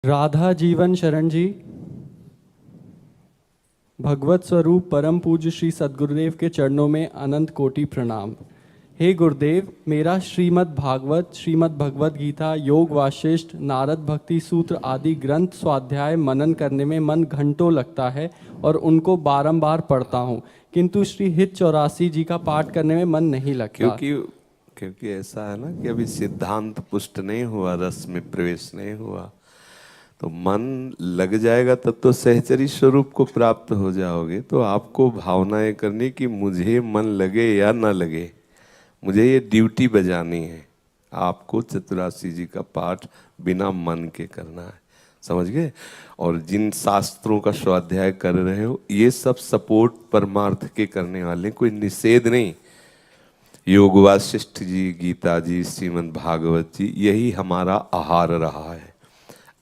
राधा जीवन शरण जी, भगवत स्वरूप परम पूज्य श्री सद्गुरुदेव के चरणों में अनंत कोटि प्रणाम। हे गुरुदेव, मेरा श्रीमद् भागवत, श्रीमद् भगवत गीता, योग वाशिष्ठ, नारद भक्ति सूत्र आदि ग्रंथ स्वाध्याय मनन करने में मन घंटों लगता है और उनको बारंबार पढ़ता हूँ, किंतु श्री हित 84 जी का पाठ करने में मन नहीं लगता। क्योंकि ऐसा है ना कि अभी सिद्धांत पुष्ट नहीं हुआ, रस में प्रवेश नहीं हुआ, तो मन लग जाएगा तब तो सहचरी स्वरूप को प्राप्त हो जाओगे। तो आपको भावनाएं करनी कि मुझे मन लगे या ना लगे, मुझे ये ड्यूटी बजानी है। आपको चतुरासी जी का पाठ बिना मन के करना है, समझ गए। और जिन शास्त्रों का स्वाध्याय कर रहे हो ये सब सपोर्ट परमार्थ के करने वाले, कोई निषेध नहीं। योग वाशिष्ठ जी, गीता जी, श्रीमद् भागवत जी, यही हमारा आहार रहा है।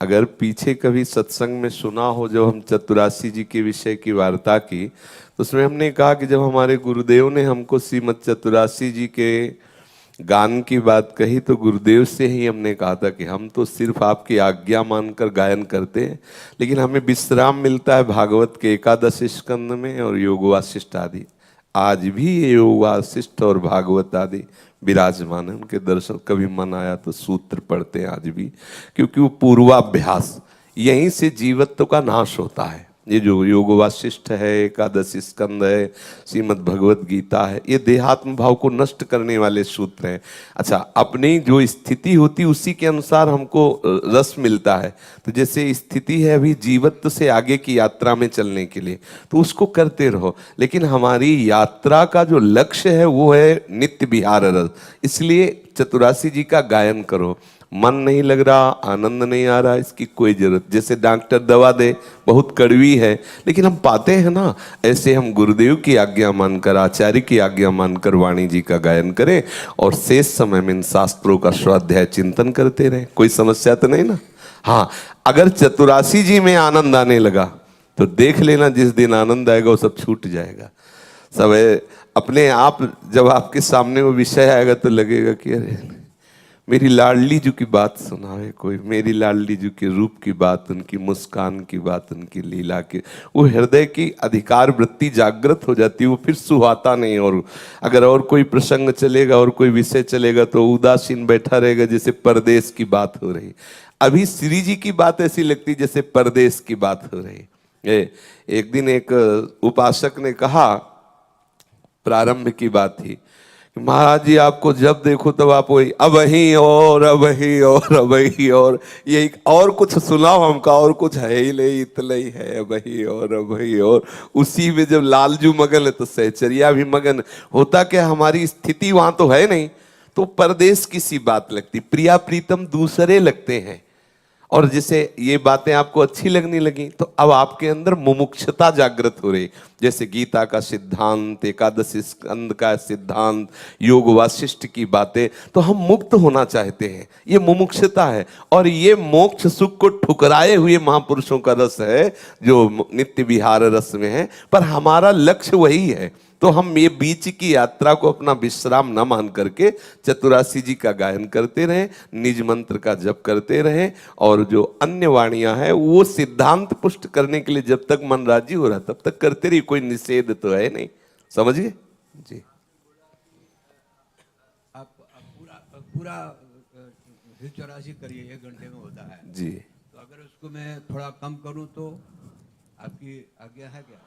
अगर पीछे कभी सत्संग में सुना हो जब हम चतुरासी जी के विषय की वार्ता की, तो उसमें हमने कहा कि जब हमारे गुरुदेव ने हमको श्रीमद् चतुरासी जी के गान की बात कही तो गुरुदेव से ही हमने कहा था कि हम तो सिर्फ आपकी आज्ञा मानकर गायन करते हैं, लेकिन हमें विश्राम मिलता है भागवत के 11 स्कंद में और योग वाशिष्ठ आदि। आज भी ये योग वाशिष्ठ और भागवत आदि विराजमान है, उनके दर्शन कभी मन आया तो सूत्र पढ़ते हैं आज भी, क्योंकि वो पूर्वाभ्यास, यहीं से जीवत्व का नाश होता है। ये जो योग वाशिष्ठ है, 11 स्कंद है, श्रीमद् भगवत गीता है, ये देहात्म भाव को नष्ट करने वाले सूत्र हैं। अच्छा, अपनी जो स्थिति होती उसी के अनुसार हमको रस मिलता है। तो जैसे स्थिति है अभी जीवत्व से आगे की यात्रा में चलने के लिए, तो उसको करते रहो, लेकिन हमारी यात्रा का जो लक्ष्य है वो है नित्य विहार रस। इसलिए चतुरासी जी का गायन करो। मन नहीं लग रहा, आनंद नहीं आ रहा, इसकी कोई जरूरत। जैसे डॉक्टर दवा दे, बहुत कड़वी है लेकिन हम पाते हैं ना, ऐसे हम गुरुदेव की आज्ञा मानकर, आचार्य की आज्ञा मानकर वाणी जी का गायन करें और शेष समय में इन शास्त्रों का स्वाध्याय चिंतन करते रहें। कोई समस्या तो नहीं ना। हाँ, अगर चतुरासी जी में आनंद आने लगा तो देख लेना, जिस दिन आनंद आएगा वो सब छूट जाएगा। सब अपने आप जब आपके सामने वो विषय आएगा तो लगेगा कि अरे मेरी लाडली जी की बात सुनावे कोई, मेरी लाडली जी के रूप की बात, उनकी मुस्कान की बात, उनकी लीला की, वो हृदय की अधिकार वृत्ति जागृत हो जाती है। वो फिर सुहाता नहीं। और अगर और कोई प्रसंग चलेगा और कोई विषय चलेगा तो उदासीन बैठा रहेगा, जैसे परदेश की बात हो रही। अभी श्री जी की बात ऐसी लगती जैसे परदेश की बात हो रही। एक दिन एक उपासक ने कहा, प्रारंभ की बात थी, महाराज जी आपको जब देखो तब आप वही अबही और अबही और अबही और ये और कुछ सुनाओ हमका, और कुछ है ही नहीं, इतना ही है अबही और अबही और। उसी में जब लालजू मगन है तो सहचरिया भी मगन। होता क्या, हमारी स्थिति वहां तो है नहीं, तो परदेश की सी बात लगती, प्रिया प्रीतम दूसरे लगते हैं। और जैसे ये बातें आपको अच्छी लगने लगी तो अब आपके अंदर मुमुक्षता जागृत हो रही। जैसे गीता का सिद्धांत, 11 स्कंद का सिद्धांत, योग वाशिष्ठ की बातें, तो हम मुक्त होना चाहते हैं, ये मुमुक्षता है। और ये मोक्ष सुख को ठुकराए हुए महापुरुषों का रस है जो नित्य विहार रस में है, पर हमारा लक्ष्य वही है। तो हम ये बीच की यात्रा को अपना विश्राम न मान करके चतुरासी जी का गायन करते रहें, निज मंत्र का जप करते रहें, और जो अन्य वाणियां हैं वो सिद्धांत पुष्ट करने के लिए जब तक मन राजी हो रहा तब तक करते रहिए, कोई निषेध तो है नहीं। समझिए जी। आप पूरा पूरा 84 करिए, 1 घंटे में होता है जी। तो अगर उसको मैं थोड़ा कम करूं तो आपकी आज्ञा है क्या?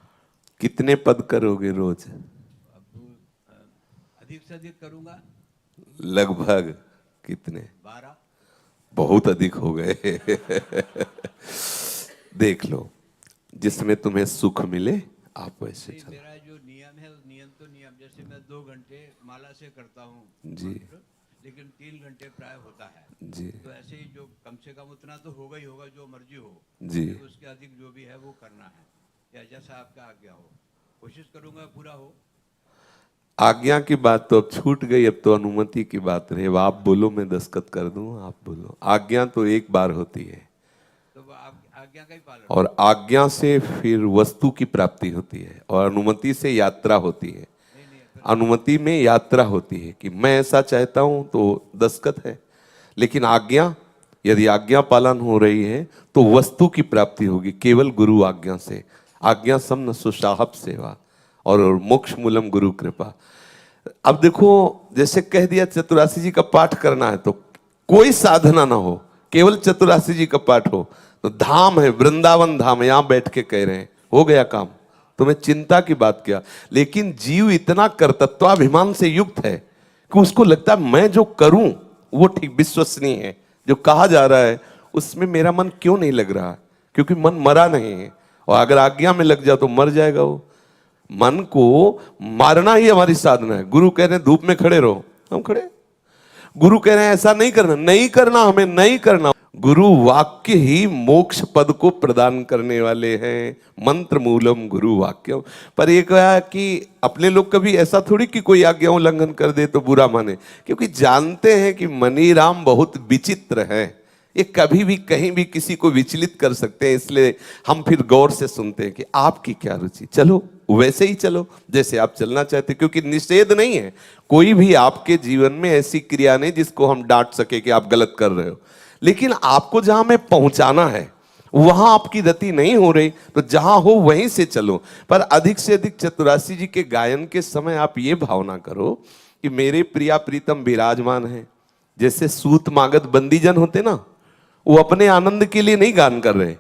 कितने पद करोगे रोज? अब अधिक से अधिक करूंगा। लगभग कितने? 12। बहुत अधिक हो गए। देख लो, जिसमें तुम्हें सुख मिले आप वैसे चलो। मेरा जो नियम है, नियम तो नियम, जैसे मैं 2 घंटे माला से करता हूँ जी, लेकिन 3 घंटे प्राय होता है जी, तो ऐसे ही जो कम से कम उतना तो होगा ही होगा, जो मर्जी हो जी। उसके अधिक जो भी है वो करना है, या जैसा आपका आज्ञा हो। कोशिश करूंगा पूरा हो। आज्ञा की बात तो अब छूट गई, अब तो अनुमति की बात रही। अब आप बोलो मैं दस्तखत कर दूं, आप बोलो। आज्ञा तो एक बार होती है, तो आप आज्ञा का ही पालन। और आज्ञा से फिर वस्तु की प्राप्ति होती है, और अनुमति से यात्रा होती है। अनुमति में यात्रा होती है कि मैं ऐसा चाहता हूं तो दस्तखत है, लेकिन आज्ञा यदि आज्ञा पालन हो रही है तो वस्तु की प्राप्ति होगी केवल गुरु आज्ञा से। आज्ञा सम न सुशाहब सेवा और मोक्ष मूलम गुरु कृपा। अब देखो, जैसे कह दिया चतुरासी जी का पाठ करना है तो कोई साधना ना हो, केवल चतुरासी जी का पाठ हो तो धाम है, वृंदावन धाम है, यहां बैठ के कह रहे हैं, हो गया काम। तुम्हें चिंता की बात क्या। लेकिन जीव इतना कर्तृत्वाभिमान से युक्त है कि उसको लगता है मैं जो करूं वो ठीक विश्वसनीय है, जो कहा जा रहा है उसमें मेरा मन क्यों नहीं लग रहा, क्योंकि मन मरा नहीं है। और अगर आज्ञा में लग जाओ तो मर जाएगा वो। मन को मारना ही हमारी साधना है। गुरु कह रहे हैं धूप में खड़े रहो, हम खड़े। गुरु कह रहे हैं ऐसा नहीं करना, नहीं करना, हमें नहीं करना। गुरु वाक्य ही मोक्ष पद को प्रदान करने वाले हैं। मंत्र मूलम गुरु वाक्य। पर एक कि अपने लोग कभी ऐसा थोड़ी कि कोई आज्ञा उल्लंघन कर दे तो बुरा माने, क्योंकि जानते हैं कि मनीराम बहुत विचित्र है, ये कभी भी कहीं भी किसी को विचलित कर सकते हैं। इसलिए हम फिर गौर से सुनते हैं कि आपकी क्या रुचि, चलो वैसे ही चलो जैसे आप चलना चाहते, क्योंकि निषेध नहीं है। कोई भी आपके जीवन में ऐसी क्रिया नहीं जिसको हम डांट सके कि आप गलत कर रहे हो। लेकिन आपको जहां में पहुंचाना है वहां आपकी रति नहीं हो रही तो जहां हो वहीं से चलो। पर अधिक से अधिक चतुरासी जी के गायन के समय आप ये भावना करो कि मेरे प्रिया प्रीतम विराजमान है। जैसे सूत मागध बंदीजन होते ना, वो अपने आनंद के लिए नहीं गान कर रहे,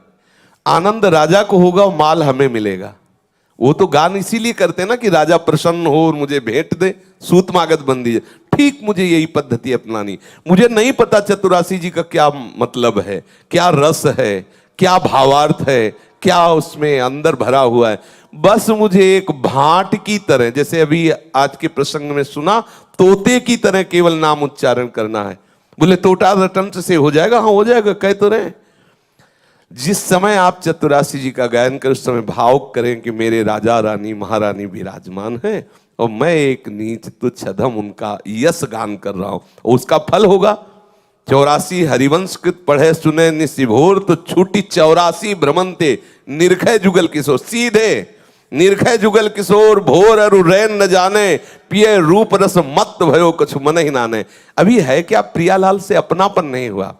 आनंद राजा को होगा और माल हमें मिलेगा। वो तो गान इसीलिए करते ना कि राजा प्रसन्न हो और मुझे भेंट दे। सूत मागध बंदी, ठीक मुझे यही पद्धति अपनानी। मुझे नहीं पता चतुरासी जी का क्या मतलब है, क्या रस है, क्या भावार्थ है, क्या उसमें अंदर भरा हुआ है। बस मुझे एक भाट की तरह, जैसे अभी आज के प्रसंग में सुना, तोते की तरह केवल नाम उच्चारण करना है। बोले तोता रटंत से हो जाएगा, हाँ हो जाएगा, कह तो रहे। जिस समय आप चतुरासी जी का गायन करें उस समय भाव करें कि मेरे राजा रानी महारानी विराजमान है और मैं एक नीच तुच्छ अधम उनका यश गान कर रहा हूं। और उसका फल होगा 84 हरिवंश कृत पढ़े सुने निशिभोर तो छूटी 84 भ्रमंते निर्खय जुगल किशोर। सीधे निर्खय जुगल किशोर भोर अरु रैन न जाने पिए रूप रस मत भयो कछु मन ही नाने। अभी है क्या प्रियालाल से अपनापन नहीं हुआ,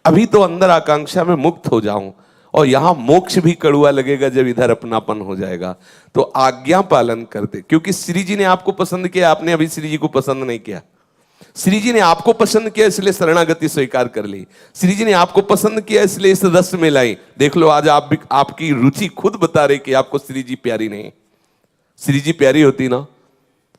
अभी तो अंदर आकांक्षा में मुक्त हो जाऊं। और यहां मोक्ष भी कड़ुआ लगेगा जब इधर अपनापन हो जाएगा। तो आज्ञा पालन करते, क्योंकि श्री जी ने आपको पसंद किया, आपने अभी श्री जी को पसंद नहीं किया। श्री जी ने आपको पसंद किया इसलिए शरणागति स्वीकार कर ली। श्री जी ने आपको पसंद किया इसलिए इस रस में लाई। देख लो आज आप भी, आपकी रुचि खुद बता रही कि आपको श्री जी प्यारी नहीं। श्री जी प्यारी होती ना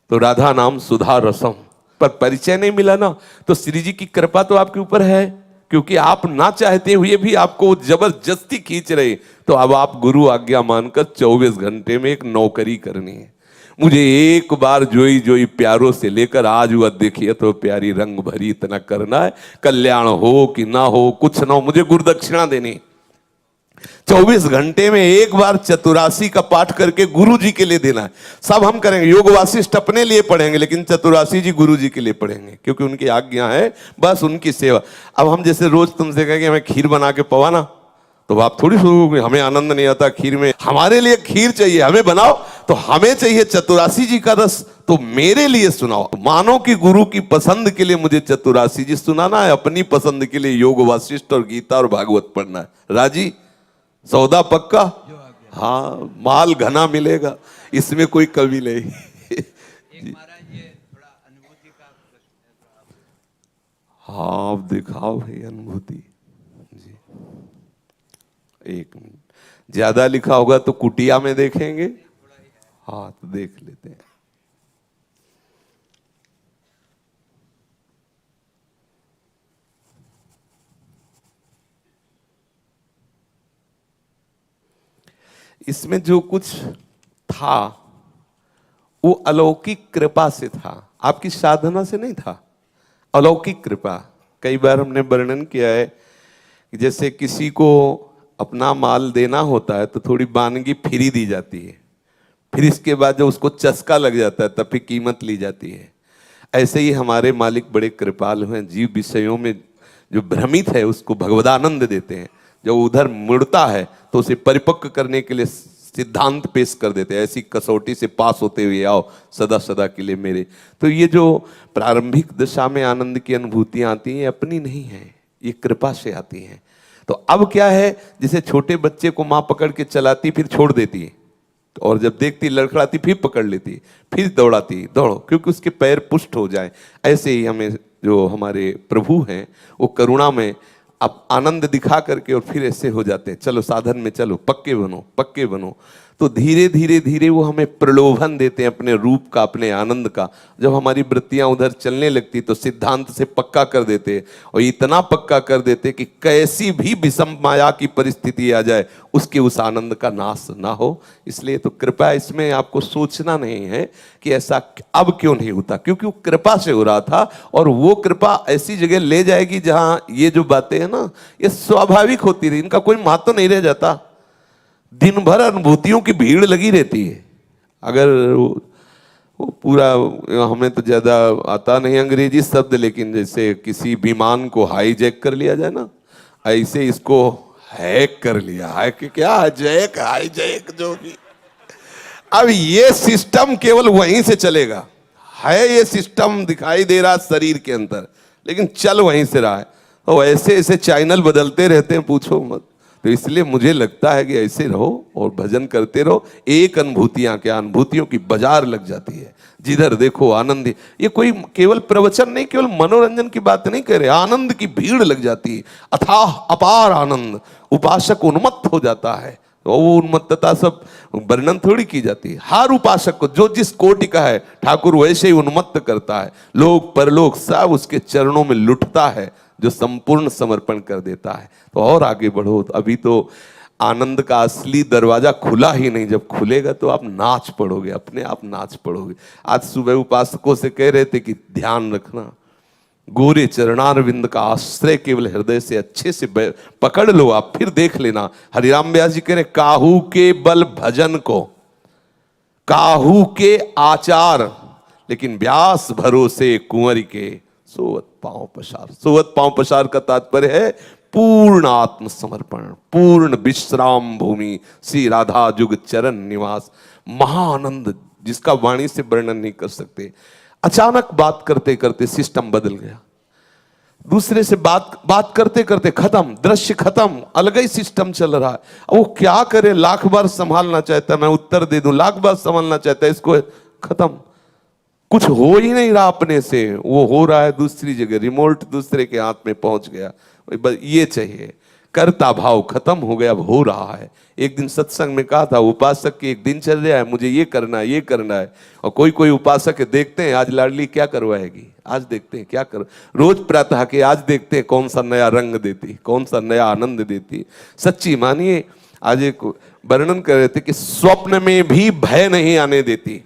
तो राधा नाम सुधा रसम, पर परिचय नहीं मिला ना तो श्री जी की कृपा तो आपके ऊपर है, क्योंकि आप ना चाहते हुए भी आपको जबरदस्ती खींच रहे। तो अब आप गुरु आज्ञा मानकर 24 घंटे में एक नौकरी करनी है। मुझे एक बार जोई जोई प्यारों से लेकर आज वह देखिए तो प्यारी रंग भरी इतना करना है, कल्याण हो कि ना हो कुछ ना हो, मुझे गुरुदक्षिणा देनी। 24 घंटे में एक बार चतुरासी का पाठ करके गुरु जी के लिए देना है। सब हम करेंगे, योग वासिष्ठ अपने लिए पढ़ेंगे लेकिन चतुरासी जी गुरु जी के लिए पढ़ेंगे, क्योंकि उनकी आज्ञा है, बस उनकी सेवा। अब हम जैसे रोज तुमसे कहेंगे हमें खीर बना के पवाना, तो आप थोड़ी सोचोगे हमें आनंद नहीं आता खीर में, हमारे लिए खीर चाहिए, हमें बनाओ। तो हमें चाहिए चतुरासी जी का रस, तो मेरे लिए सुनाओ। मानो कि गुरु की पसंद के लिए मुझे चतुरासी जी सुनाना है, अपनी पसंद के लिए योग वासिष्ठ और गीता और भागवत पढ़ना है। राजी, सौदा पक्का, हाँ माल घना मिलेगा, इसमें कोई कमी नहीं। एक महाराज ये थोड़ा अनुभूति का प्रश्न है। हाँ आप दिखाओ भाई अनुभूति जी। एक मिनट, ज्यादा लिखा होगा तो कुटिया में देखेंगे। हाँ तो देख लेते हैं। इसमें जो कुछ था वो अलौकिक कृपा से था, आपकी साधना से नहीं था, अलौकिक कृपा। कई बार हमने वर्णन किया है कि जैसे किसी को अपना माल देना होता है तो थोड़ी वानगी फ्री दी जाती है, फिर इसके बाद जब उसको चस्का लग जाता है तब फिर कीमत ली जाती है। ऐसे ही हमारे मालिक बड़े कृपालु हैं, जीव विषयों में जो भ्रमित है उसको भगवदानंद देते हैं, जब उधर मुड़ता है तो उसे परिपक्व करने के लिए सिद्धांत पेश कर देते हैं, ऐसी कसौटी से पास होते हुए आओ सदा सदा के लिए मेरे। तो ये जो प्रारंभिक दशा में आनंद की अनुभूतियां आती हैं अपनी नहीं है, ये कृपा से आती हैं। तो अब क्या है, जैसे छोटे बच्चे को माँ पकड़ के चलाती फिर छोड़ देती है, और जब देखती लड़खड़ाती फिर पकड़ लेती, फिर दौड़ाती, दौड़ो क्योंकि उसके पैर पुष्ट हो जाए। ऐसे ही हमें जो हमारे प्रभु हैं वो करुणा में अब आनंद दिखा करके और फिर ऐसे हो जाते हैं, चलो साधन में चलो, पक्के बनो, पक्के बनो। तो धीरे धीरे धीरे वो हमें प्रलोभन देते हैं अपने रूप का, अपने आनंद का। जब हमारी वृत्तियां उधर चलने लगती तो सिद्धांत से पक्का कर देते, और इतना पक्का कर देते कि कैसी भी विषम माया की परिस्थिति आ जाए उसके उस आनंद का नाश ना हो। इसलिए तो कृपा, इसमें आपको सोचना नहीं है कि ऐसा अब क्यों नहीं होता, क्योंकि वो कृपा से हो रहा था। और वो कृपा ऐसी जगह ले जाएगी जहां ये जो बातें हैं ना, ये स्वाभाविक होती रही, इनका कोई महत्व नहीं रह जाता। दिन भर अनुभूतियों की भीड़ लगी रहती है। अगर वो पूरा, हमें तो ज्यादा आता नहीं अंग्रेजी शब्द, लेकिन जैसे किसी विमान को हाईजैक कर लिया जाए ना, ऐसे इसको हैक कर लिया है कि क्या जैक हाईजैक जो भी। अब ये सिस्टम केवल वहीं से चलेगा, है ये सिस्टम दिखाई दे रहा शरीर के अंदर, लेकिन चल वहीं से रहा है। तो ऐसे ऐसे चैनल बदलते रहते हैं, पूछो मत। तो इसलिए मुझे लगता है कि ऐसे रहो और भजन करते रहो। एक अनुभूतियां क्या, अनुभूतियों की बाजार लग जाती है, जिधर देखो आनंद। ये कोई केवल प्रवचन नहीं, केवल मनोरंजन की बात नहीं कह रहे, आनंद की भीड़ लग जाती है, अथाह अपार आनंद। उपासक उन्मत्त हो जाता है। तो वो उन्मत्तता सब वर्णन थोड़ी की जाती है। हर उपासक को जो जिस कोटि का है ठाकुर वैसे ही उन्मत्त करता है। लोक परलोक सब उसके चरणों में लुटता है, जो संपूर्ण समर्पण कर देता है। तो और आगे बढ़ो। अभी तो आनंद का असली दरवाजा खुला ही नहीं, जब खुलेगा तो आप नाच पड़ोगे, अपने आप नाच पड़ोगे। आज सुबह उपासकों से कह रहे थे कि ध्यान रखना, गोरे चरणारविंद का आश्रय केवल हृदय से अच्छे से पकड़ लो आप, फिर देख लेना। हरिराम व्यास जी कह रहे, काहू के बल भजन को, काहू के आचार, लेकिन व्यास भरोसे कुंवर के सोवत पांव पसार। सोवत पांव पसार का तात्पर्य है पूर्ण आत्मसमर्पण, पूर्ण विश्राम भूमि, श्री राधा जुग चरण निवास। महाआनंद जिसका वाणी से वर्णन नहीं कर सकते। अचानक बात करते करते सिस्टम बदल गया, दूसरे से बात करते करते खत्म, दृश्य खत्म, अलग ही सिस्टम चल रहा है। वो क्या करे, लाख बार संभालना चाहता है, मैं उत्तर दे दूं, लाख बार संभालना चाहता है, इसको खत्म। कुछ हो ही नहीं रहा अपने से, वो हो रहा है दूसरी जगह, रिमोट दूसरे के हाथ में पहुंच गया। बस ये चाहिए, कर्ता भाव खत्म हो गया, अब हो रहा है। एक दिन सत्संग में कहा था, उपासक की एक दिनचर्या है, मुझे ये करना है, ये करना है। और कोई कोई उपासक देखते हैं आज लाडली क्या करवाएगी, आज देखते हैं क्या कर, रोज प्रातः के आज देखते हैं कौन सा नया रंग देती, कौन सा नया आनंद देती। सच्ची मानिए, आज एक वर्णन कर रहे थे कि स्वप्न में भी भय नहीं आने देती।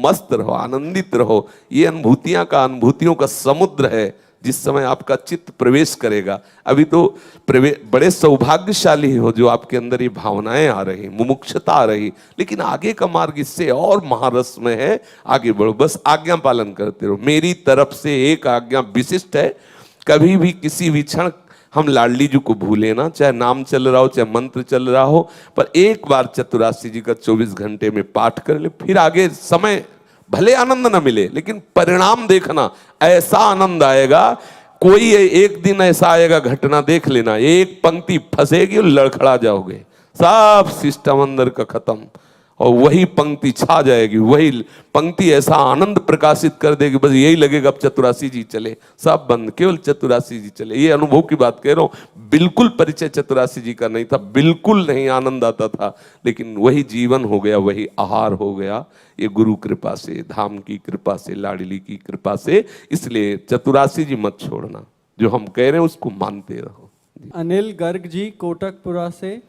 मस्त रहो, आनंदित रहो। ये अनुभूतियां का, अनुभूतियों का समुद्र है। जिस समय आपका चित्त प्रवेश करेगा, अभी तो बड़े सौभाग्यशाली हो जो आपके अंदर ये भावनाएं आ रही, मुमुक्षता आ रही, लेकिन आगे का मार्ग इससे और महारस में है। आगे बढ़ो, बस आज्ञा पालन करते रहो। मेरी तरफ से एक आज्ञा विशिष्ट है, कभी भी किसी भी क्षण हम लाडली जी को भूले ना, चाहे नाम चल रहा हो, चाहे मंत्र चल रहा हो, पर एक बार चतुरासी जी का 24 घंटे में पाठ कर ले। फिर आगे समय भले आनंद ना मिले, लेकिन परिणाम देखना, ऐसा आनंद आएगा। कोई एक दिन ऐसा आएगा, घटना देख लेना, एक पंक्ति फंसेगी और लड़खड़ा जाओगे, सब सिस्टम अंदर का खत्म, और वही पंक्ति छा जाएगी। वही पंक्ति ऐसा आनंद प्रकाशित कर देगी, बस यही लगेगा अब चतुरासी जी चले, सब बंद, केवल चतुरासी जी चले। ये अनुभव की बात कह रहा हूं। बिल्कुल परिचय चतुरासी जी का नहीं था, बिल्कुल नहीं आनंद आता था, लेकिन वही जीवन हो गया, वही आहार हो गया। ये गुरु कृपा से, धाम की कृपा से, लाडली की कृपा से। इसलिए चतुरासी जी मत छोड़ना, जो हम कह रहे हैं उसको मानते रहो। अनिल गर्ग जी कोटकपुरा से,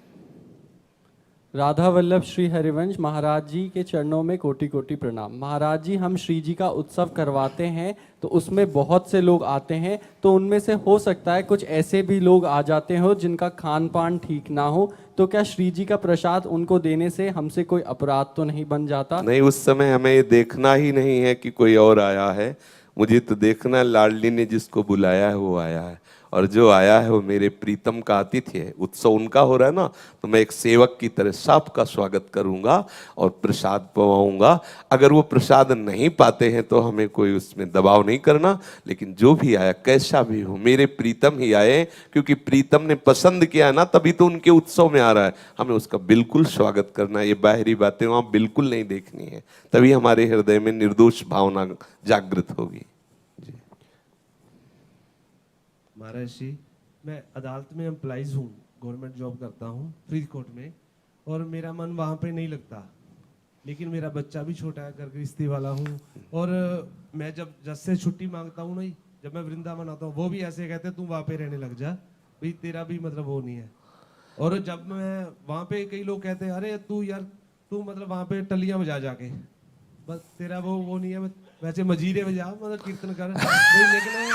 राधा वल्लभ श्री हरिवंश महाराज जी के चरणों में कोटि कोटि प्रणाम। महाराज जी, हम श्री जी का उत्सव करवाते हैं तो उसमें बहुत से लोग आते हैं, तो उनमें से हो सकता है कुछ ऐसे भी लोग आ जाते हो जिनका खान पान ठीक ना हो, तो क्या श्री जी का प्रसाद उनको देने से हमसे कोई अपराध तो नहीं बन जाता? नहीं, उस समय हमें ये देखना ही नहीं है कि कोई और आया है, मुझे तो देखना है लाडली ने जिसको बुलाया है वो आया है। और जो आया है वो मेरे प्रीतम का अतिथि है, उत्सव उनका हो रहा है ना, तो मैं एक सेवक की तरह सबका स्वागत करूंगा और प्रसाद पवाऊंगा। अगर वो प्रसाद नहीं पाते हैं तो हमें कोई उसमें दबाव नहीं करना, लेकिन जो भी आया कैसा भी हो मेरे प्रीतम ही आए, क्योंकि प्रीतम ने पसंद किया है ना, तभी तो उनके उत्सव में आ रहा है, हमें उसका बिल्कुल स्वागत करना है। ये बाहरी बातें वहां बिल्कुल नहीं देखनी है, तभी हमारे हृदय में निर्दोष भावना जागृत होगी। महाराज जी, मैं अदालत में एम्प्लॉइज हूँ, गवर्नमेंट जॉब करता हूँ फरीदकोट में, और मेरा मन वहाँ पे नहीं लगता, लेकिन मेरा बच्चा भी छोटा है, घर गृहस्थी वाला हूँ, और मैं जब जज से छुट्टी मांगता हूँ नहीं, जब मैं वृंदावन आता हूँ, वो भी ऐसे कहते हैं तू वहाँ पे रहने लग जा, भाई तेरा भी मतलब वो नहीं है। और जब मैं वहाँ पे, कई लोग कहते हैं अरे तू यार तू मतलब वहाँ पे टलियाँ बजा जाके, बस तेरा वो नहीं है, वैसे मजीरे बजा मतलब कीर्तन कर भाई, लेकिन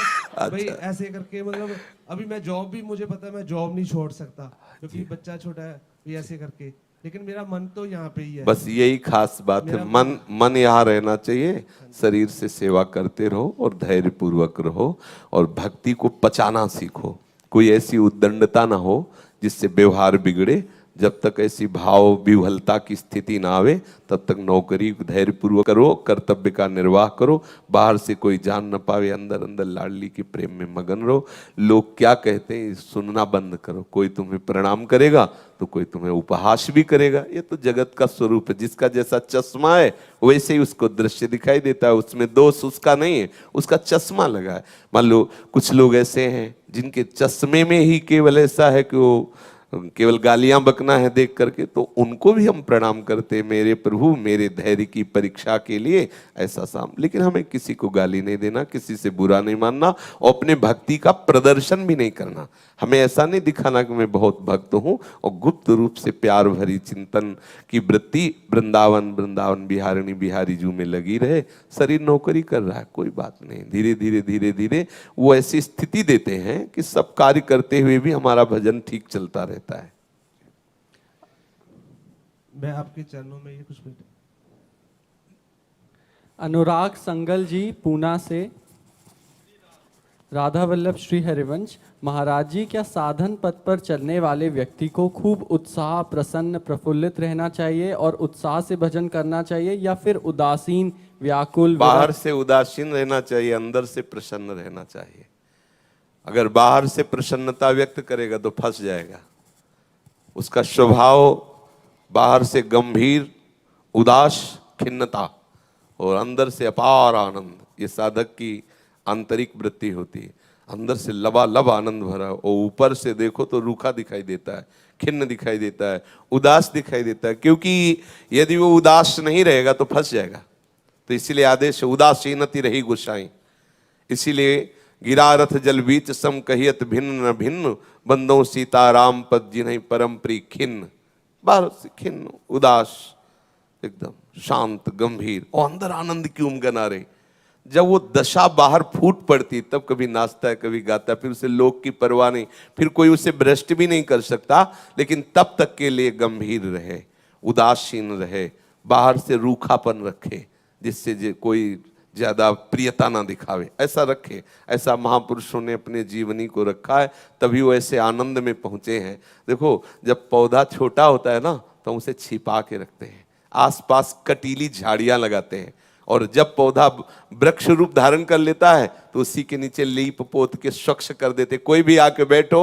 भाई ऐसे करके मतलब अभी मैं जॉब भी, मुझे पता है मैं जॉब नहीं छोड़ सकता क्योंकि बच्चा छोटा है, भी ऐसे करके, लेकिन मेरा मन तो यहाँ पे ही है। बस यही खास बात है, मन यहाँ रहना चाहिए, शरीर से सेवा करते रहो और धैर्य पूर्वक रहो और भक्ति को पचाना सीखो। कोई ऐसी उद्दंडता ना हो जिससे व्यवहार बिगड़े। जब तक ऐसी भाव विह्वलता की स्थिति ना आवे तब तक नौकरी धैर्य पूर्वक करो, कर्तव्य का निर्वाह करो, बाहर से कोई जान न पावे, अंदर अंदर लाडली के प्रेम में मगन रहो। लोग क्या कहते हैं सुनना बंद करो। कोई तुम्हें प्रणाम करेगा तो कोई तुम्हें उपहास भी करेगा, ये तो जगत का स्वरूप है। जिसका जैसा चश्मा है वैसे ही उसको दृश्य दिखाई देता है, उसमें दोष उसका नहीं है, उसका चश्मा लगा है। मान लो कुछ लोग ऐसे हैं जिनके चश्मे में ही केवल ऐसा है कि वो केवल गालियां बकना है देख करके, तो उनको भी हम प्रणाम करते, मेरे प्रभु मेरे धैर्य की परीक्षा के लिए ऐसा साम। लेकिन हमें किसी को गाली नहीं देना, किसी से बुरा नहीं मानना और अपने भक्ति का प्रदर्शन भी नहीं करना। हमें ऐसा नहीं दिखाना कि मैं बहुत भक्त हूं, और गुप्त रूप से प्यार भरी चिंतन की वृत्ति वृंदावन वृंदावन बिहारिणी बिहारी जू में लगी रहे। शरीर नौकरी कर रहा है, कोई बात नहीं, धीरे धीरे धीरे धीरे वो ऐसी स्थिति देते हैं कि सब कार्य करते हुए भी हमारा भजन ठीक चलता रहता है। मैं आपके चरणों में ये कुछ मिनट। अनुराग संगल जी पूना से, राधा वल्लभ श्री हरिवंश महाराज जी, क्या साधन पथ पर चलने वाले व्यक्ति को खूब उत्साह प्रसन्न प्रफुल्लित रहना चाहिए और उत्साह से भजन करना चाहिए, या फिर उदासीन व्याकुल? बाहर से उदासीन रहना चाहिए, अंदर से प्रसन्न रहना चाहिए। अगर बाहर से प्रसन्नता व्यक्त करेगा तो फंस जाएगा। उसका स्वभाव बाहर से गंभीर उदास खिन्नता और अंदर से अपार आनंद, ये साधक की आंतरिक वृत्ति होती है। अंदर से लबालब आनंद भरा, और ऊपर से देखो तो रूखा दिखाई देता है, खिन्न दिखाई देता है, उदास दिखाई देता है। क्योंकि यदि वो उदास नहीं रहेगा तो फंस जाएगा। तो इसीलिए आदेश उदासीनति रही गुसाई। इसीलिए गिरा रथ जल बीच सम कहियत भिन्न न भिन्न, बंदों सीताराम पद जिन्हें परम प्रिय खिन्न। बाहर से खिन्न उदास, एकदम शांत गंभीर, और अंदर आनंद की उमंग आ रही। जब वो दशा बाहर फूट पड़ती तब कभी नाचता है कभी गाता है, फिर उसे लोक की परवाह नहीं, फिर कोई उसे भ्रष्ट भी नहीं कर सकता। लेकिन तब तक के लिए गंभीर रहे, उदासीन रहे, बाहर से रूखापन रखे, जिससे कोई ज्यादा प्रियता ना दिखावे, ऐसा रखे। ऐसा महापुरुषों ने अपने जीवनी को रखा है, तभी वो ऐसे आनंद में पहुंचे हैं। देखो जब पौधा छोटा होता है ना तो उसे छिपा के रखते हैं, आसपास कटीली झाड़ियां लगाते हैं, और जब पौधा वृक्ष रूप धारण कर लेता है तो उसी के नीचे लीप पोत के स्वच्छ कर देते, कोई भी आके बैठो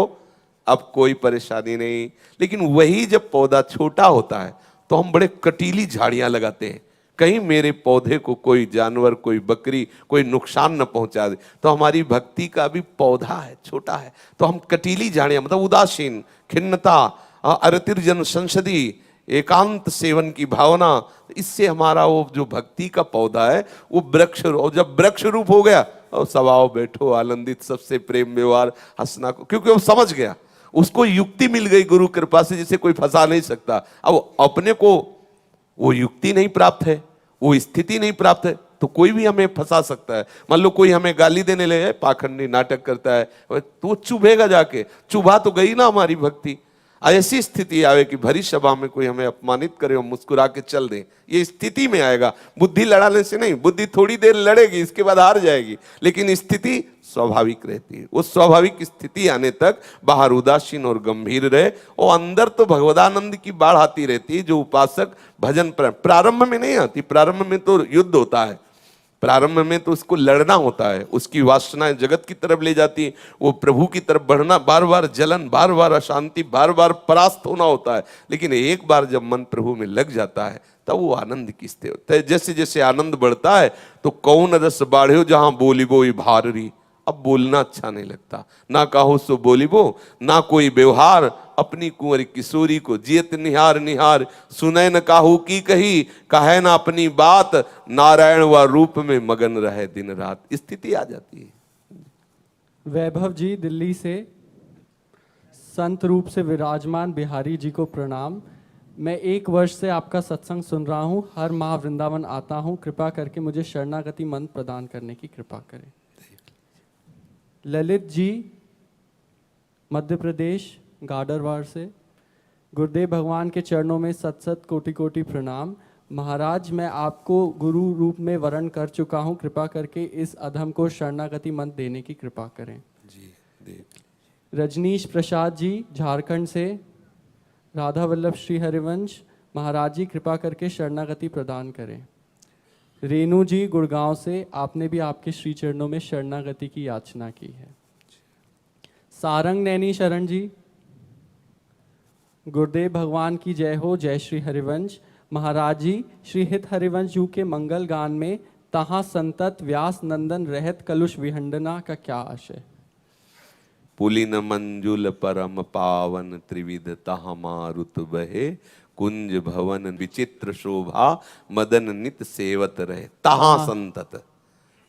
अब कोई परेशानी नहीं। लेकिन वही जब पौधा छोटा होता है तो हम बड़े कटीली झाड़ियां लगाते हैं, कहीं मेरे पौधे को कोई जानवर कोई बकरी कोई नुकसान न पहुंचा दे। तो हमारी भक्ति का भी पौधा है, छोटा है, तो हम कटीली झाड़ियां मतलब उदासीन खिन्नता अरतिर्जन संसदी एकांत सेवन की भावना, इससे हमारा वो जो भक्ति का पौधा है वो वृक्ष, और जब वृक्ष रूप हो गया और सवाओ बैठो आनंदित सबसे प्रेम व्यवहार हंसना, क्योंकि वो समझ गया, उसको युक्ति मिल गई गुरु कृपा से जिसे कोई फंसा नहीं सकता। अब अपने को वो युक्ति नहीं प्राप्त है, वो स्थिति नहीं प्राप्त है, तो कोई भी हमें फंसा सकता है। मान लो कोई हमें गाली देने लगे, पाखंडी नाटक करता है, तो चुभेगा जाके, चुभा तो गई ना हमारी भक्ति। ऐसी स्थिति आवे कि भरी सभा में कोई हमें अपमानित करे और मुस्कुरा के चल दे, ये स्थिति में आएगा। बुद्धि लड़ाने से नहीं, बुद्धि थोड़ी देर लड़ेगी, इसके बाद हार जाएगी, लेकिन स्थिति स्वाभाविक रहती है। वो स्वाभाविक स्थिति आने तक बाहर उदासीन और गंभीर रहे, और अंदर तो भगवदानंद की बाढ़ आती रहती है। जो उपासक भजन प्रारंभ में नहीं आती, प्रारंभ में तो युद्ध होता है, प्रारंभ में तो उसको लड़ना होता है, उसकी वासनाएं जगत की तरफ ले जाती है, वो प्रभु की तरफ बढ़ना, बार बार जलन, बार बार अशांति, बार बार परास्त होना होता है। लेकिन एक बार जब मन प्रभु में लग जाता है तब वो आनंद की स्थिति होता है। जैसे जैसे आनंद बढ़ता है तो कौन रस बाढ़ो जहां बोलिबो भारी, अब बोलना अच्छा नहीं लगता, ना कहो सो बोलिबो, ना कोई व्यवहार, अपनी कुंवरी किशोरी को जियत निहार निहार, सुने न काहू की कही, कहे ना अपनी बात, नारायण व रूप में मगन रहे दिन रात। स्थिति आ जाती है। वैभव जी दिल्ली से, संत रूप से विराजमान बिहारी जी को प्रणाम। मैं 1 वर्ष से आपका सत्संग सुन रहा हूँ, हर माह वृंदावन आता हूँ, कृपा करके मुझे शरणागति मंत्र प्रदान करने की कृपा करें। ललित जी मध्य प्रदेश गाडरवाड़ से, गुरुदेव भगवान के चरणों में सत सत कोटि कोटि प्रणाम। महाराज मैं आपको गुरु रूप में वरण कर चुका हूँ, कृपा करके इस अधम को शरणागति मंत्र देने की कृपा करें। जी देख। रजनीश प्रसाद जी झारखंड से, राधा वल्लभ श्री हरिवंश, महाराज जी कृपा करके शरणागति प्रदान करें। रेणु जी गुड़गांव से, आपने भी आपके श्री चरणों में शरणागति की याचना की है। सारंग नैनी शरण जी, गुरुदेव भगवान की जय हो, जय श्री हरिवंश। महाराज जी श्री हित हरिवंश जी के मंगल गान में तहाँ संतत व्यास नंदन रहत कलुष विहंडना का क्या आशय? पुलिन मंजुल परम पावन त्रिविध तहाँ मारुत बहे, कुंज भवन विचित्र शोभा मदन नित सेवत रहे। तहाँ संतत,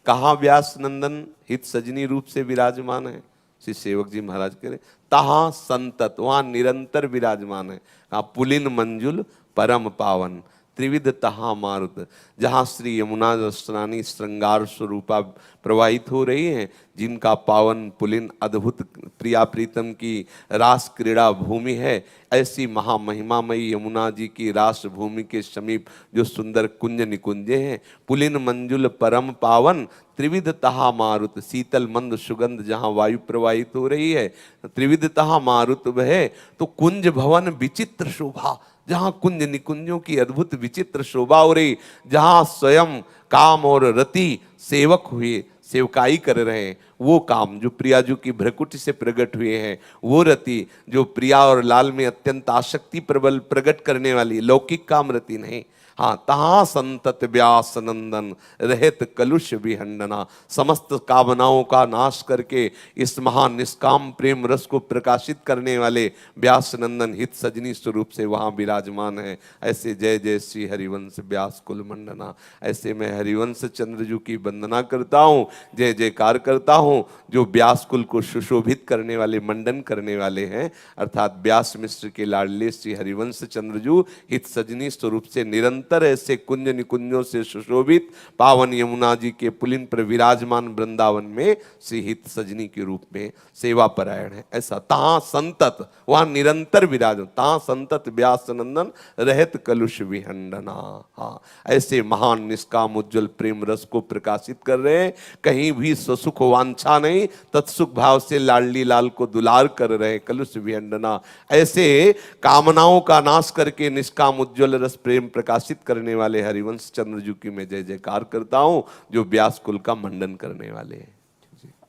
कहाँ व्यास नंदन हित सजनी रूप से विराजमान है, श्री सेवक जी महाराज कह रहे तहाँ संतत, वहां निरंतर विराजमान है। कहा पुलिन मंजुल परम पावन त्रिविध तहाँ मारुत, जहाँ श्री यमुना स्नानी श्रृंगार स्वरूपा प्रवाहित हो रही हैं, जिनका पावन पुलिन अद्भुत प्रिया प्रीतम की रास क्रीड़ा भूमि है, ऐसी महामहिमामयी यमुना जी की रास भूमि के समीप जो सुंदर कुंज निकुंजे हैं, पुलिन मंजुल परम पावन त्रिविध तहा मारुत, शीतल मंद सुगंध जहाँ वायु प्रवाहित हो रही है, त्रिविध तहा मारुत वह, तो कुंज भवन विचित्र शोभा, जहाँ कुंज निकुंजों की अद्भुत विचित्र शोभा हो रही, जहाँ स्वयं काम और रति सेवक हुए सेवकाई कर रहे हैं, वो काम जो प्रियाजू की भ्रकुटी से प्रकट हुए हैं, वो रति जो प्रिया और लाल में अत्यंत आसक्ति प्रबल प्रकट करने वाली लौकिक काम रति नहीं। हाँ, तहाँ संतत व्यास नंदन रहत कलुष विहंडना, समस्त कामनाओं का नाश करके इस महान निष्काम प्रेम रस को प्रकाशित करने वाले व्यास नंदन हित सजनी स्वरूप से वहाँ विराजमान है। ऐसे जय जय श्री हरिवंश व्यास कुल मंडना, ऐसे मैं हरिवंश चंद्रजू की वंदना करता हूँ, जय जयकार करता हूँ, जो व्यास कुल को सुशोभित करने वाले, मंडन करने वाले हैं, अर्थात व्यास मिश्र के लाडले श्री हरिवंश चंद्रजू हित सजनी स्वरूप से निरंतर ऐसे कुंज निकुंजों से सुशोभित पावन यमुना जी के पुलिन पर विराजमान वृंदावन में श्री हित सजनी के रूप में सेवा परायण है। ऐसा तहाँ संतत, वहां निरंतर विराज, तहाँ संतत व्यास नंदन रहत कलुष विहंडना। हाँ, ऐसे महान निष्काम उज्जवल प्रेम रस को प्रकाशित कर रहे हैं, कहीं भी स्वसुख वांछा नहीं, तत्सुख भाव से लाडली लाल को दुलार कर रहे कलुष विहंडना। ऐसे कामनाओं का नाश करके निष्काम उज्जवल रस प्रेम प्रकाशित करने वाले हरिवंश चंद्रजू की मैं जय जयकार करता हूं, जो व्यास कुल का मंडन करने वाले हैं।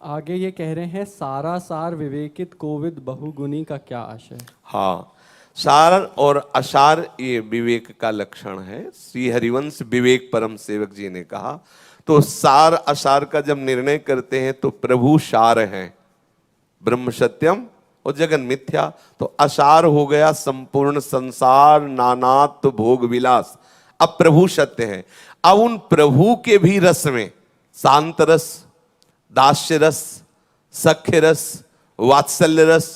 आगे ये कह रहे हैं सारा सार विवेकित कोविद बहुगुणी का क्या आशय? हाँ, सार और असार ये विवेक का लक्षण है। श्री हरिवंश विवेक परम सेवक जी ने कहा, तो सार असार का जब निर्णय करते हैं तो प्रभु सार हैं, ब्रह्म सत्यम और जगन मिथ्या, तो असार हो गया संपूर्ण संसार नानात्व भोग विलास। अब प्रभु सत्य है। अब उन प्रभु के भी रस में शांत रस, दास्य रस, सख्य रस, वात्सल्य रस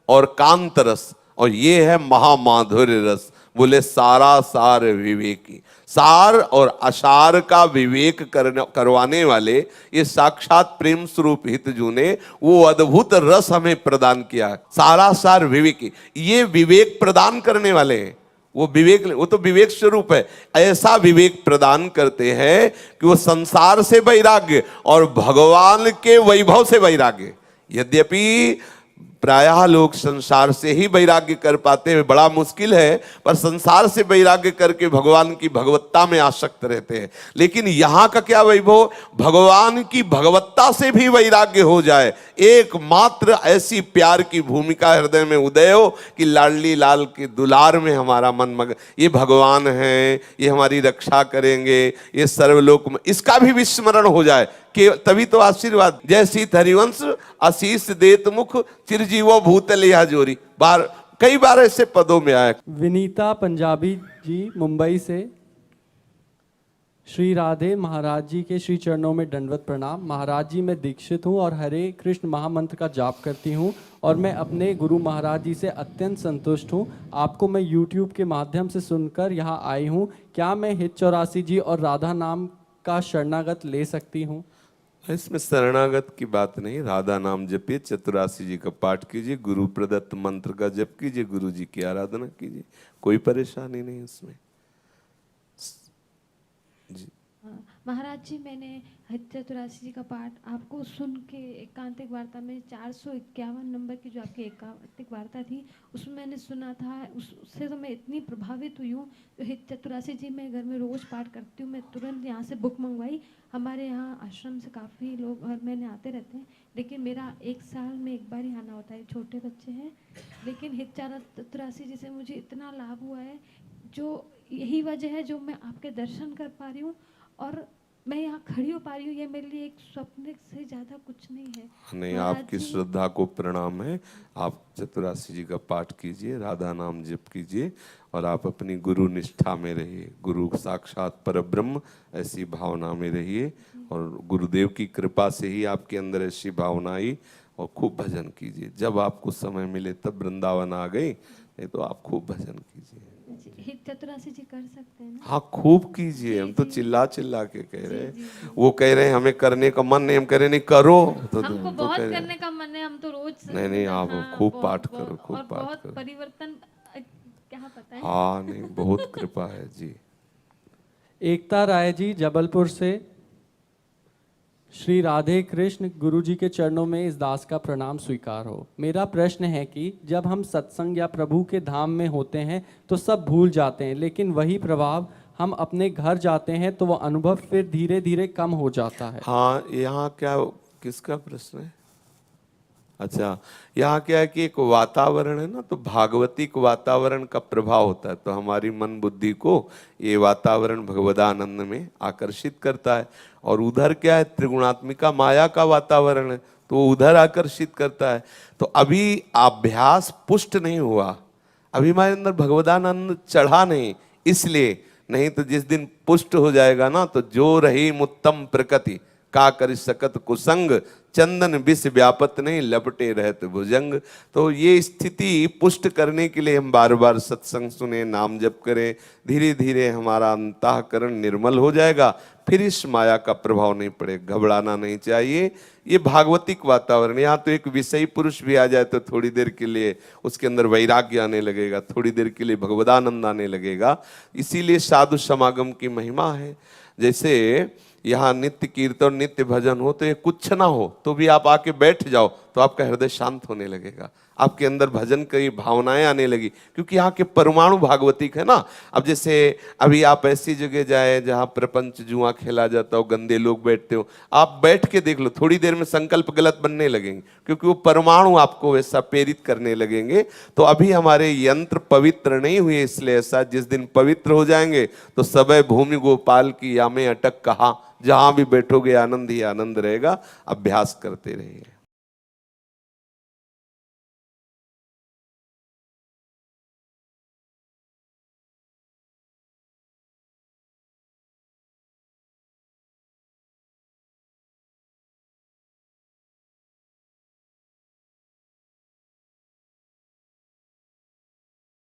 और कांत रस, और ये है महामाधुर्य रस, बोले सारा सार विवेकी। सार और असार का विवेक करवाने वाले ये साक्षात प्रेम स्वरूप हितजू ने वो अद्भुत रस हमें प्रदान किया। सारा सार विवेकी, ये विवेक प्रदान करने वाले हैं। वो तो विवेक स्वरूप है। ऐसा विवेक प्रदान करते हैं कि वो संसार से वैराग्य और भगवान के वैभव से वैराग्य। यद्यपि प्रायः लोग संसार से ही वैराग्य कर पाते हैं, बड़ा मुश्किल है, पर संसार से वैराग्य करके भगवान की भगवत्ता में आसक्त रहते हैं। लेकिन यहाँ का क्या वैभव, भगवान की भगवत्ता से भी वैराग्य हो जाए। एकमात्र ऐसी प्यार की भूमिका हृदय में उदय हो कि लाडली लाल के दुलार में हमारा मन मग, ये भगवान है, ये हमारी रक्षा करेंगे, ये सर्वलोक में, इसका भी विस्मरण हो जाए कि तभी तो आशीर्वाद। जय सीत हरिवंश आशीष देत मुख चिरजीवो भूतल यह जोरी। कई बार ऐसे पदों में आया। विनीता पंजाबी जी मुंबई से, श्री राधे महाराज जी के श्री चरणों में दंडवत प्रणाम। महाराज जी मैं दीक्षित हूँ और हरे कृष्ण महामंत्र का जाप करती हूँ और मैं अपने गुरु महाराज जी से अत्यंत संतुष्ट हूँ। आपको मैं YouTube के माध्यम से सुनकर यहाँ आई हूँ। क्या मैं हित 84 जी और राधा नाम का शरणागत ले सकती हूँ? इसमें शरणागत की बात नहीं। राधा नाम जपिए, 84 जी का पाठ कीजिए, गुरु प्रदत्त मंत्र का जप कीजिए, गुरु जी की आराधना कीजिए, कोई परेशानी नहीं इसमें जी। महाराज जी मैंने हित 84 जी का पाठ आपको सुन के एकांतिक वार्ता में 451 नंबर की जो आपकी एकांतिक वार्ता थी उसमें मैंने सुना था। उससे तो मैं इतनी प्रभावित हुई हूँ। तो हित 84 जी मैं घर में रोज़ पाठ करती हूँ। मैं तुरंत यहाँ से बुक मंगवाई। हमारे यहाँ आश्रम से काफ़ी लोग हर महीने आते रहते हैं, लेकिन मेरा 1 साल में एक बार ही आना होता है। छोटे बच्चे हैं, लेकिन हित 84 जी से मुझे इतना लाभ हुआ है, जो यही वजह है जो मैं आपके दर्शन कर पा रही हूँ और मैं यहाँ खड़ी हो पा रही हूँ। ये मेरे लिए एक स्वप्न से ज़्यादा कुछ नहीं है। नहीं, आपकी श्रद्धा को प्रणाम है। आप 84 जी का पाठ कीजिए, राधा नाम जप कीजिए और आप अपनी गुरु निष्ठा में रहिए। गुरु साक्षात परब्रह्म ऐसी भावना में रहिए और गुरुदेव की कृपा से ही आपके अंदर ऐसी भावना आई। और खूब भजन कीजिए। जब आपको समय मिले तब वृंदावन आ गई, नहीं तो आप खूब भजन कीजिए। हित 84 जी कर सकते हैं ना? हाँ, खूब कीजिए। हम तो चिल्ला चिल्ला के कह रहे हैं, वो कह रहे हैं हमें करने का मन नहीं, हम कह रहे नहीं करो। तो हमको बहुत करने का मन है, हम तो रोज नहीं आप खूब पाठ करो, खूब पाठ करो। परिवर्तन क्या पता है। हाँ नहीं, बहुत कृपा है जी। एकता राय जी जबलपुर से, श्री राधे कृष्ण, गुरु जी के चरणों में इस दास का प्रणाम स्वीकार हो। मेरा प्रश्न है कि जब हम सत्संग या प्रभु के धाम में होते हैं तो सब भूल जाते हैं, लेकिन वही प्रभाव हम अपने घर जाते हैं तो वह अनुभव फिर धीरे धीरे कम हो जाता है। हाँ, यहाँ क्या, किसका प्रश्न है? अच्छा, यहाँ क्या है कि एक वातावरण है ना, तो भागवतिक वातावरण का प्रभाव होता है, तो हमारी मन बुद्धि को ये वातावरण भगवदानंद में आकर्षित करता है। और उधर क्या है, त्रिगुणात्मिका माया का वातावरण है, तो उधर आकर्षित करता है। तो अभी अभ्यास पुष्ट नहीं हुआ, अभी हमारे अंदर भगवदानंद चढ़ा नहीं, इसलिए। नहीं तो जिस दिन पुष्ट हो जाएगा ना, तो जो रही मुत्तम प्रकृति का कर सकत कुसंग, चंदन विष व्यापत नहीं लपटे रहत भुजंग। तो ये स्थिति पुष्ट करने के लिए हम बार बार सत्संग सुने, नाम जप करें, धीरे धीरे हमारा अंतःकरण निर्मल हो जाएगा, फिर इस माया का प्रभाव नहीं पड़ेगा। घबराना नहीं चाहिए। ये भागवतिक वातावरण, यहाँ तो एक विषयी पुरुष भी आ जाए तो थोड़ी देर के लिए उसके अंदर वैराग्य आने लगेगा, थोड़ी देर के लिए भगवदानंद आने लगेगा। इसीलिए साधु समागम की महिमा है। जैसे यहाँ नित्य कीर्तन नित्य भजन हो, तो ये कुछ ना हो तो भी आप आके बैठ जाओ तो आपका हृदय शांत होने लगेगा, आपके अंदर भजन की भावनाएं आने लगी, क्योंकि यहाँ के परमाणु भागवतिक है ना। अब जैसे अभी आप ऐसी जगह जाए जहाँ प्रपंच जुआ खेला जाता हो, गंदे लोग बैठते हो, आप बैठ के देख लो, थोड़ी देर में संकल्प गलत बनने लगेंगे, क्योंकि वो परमाणु आपको वैसा प्रेरित करने लगेंगे। तो अभी हमारे यंत्र पवित्र नहीं हुए, इसलिए ऐसा। जिस दिन पवित्र हो जाएंगे तो सबे भूमि गोपाल की या में अटक कहा, जहां भी बैठोगे आनंद ही आनंद रहेगा। अभ्यास करते रहिए।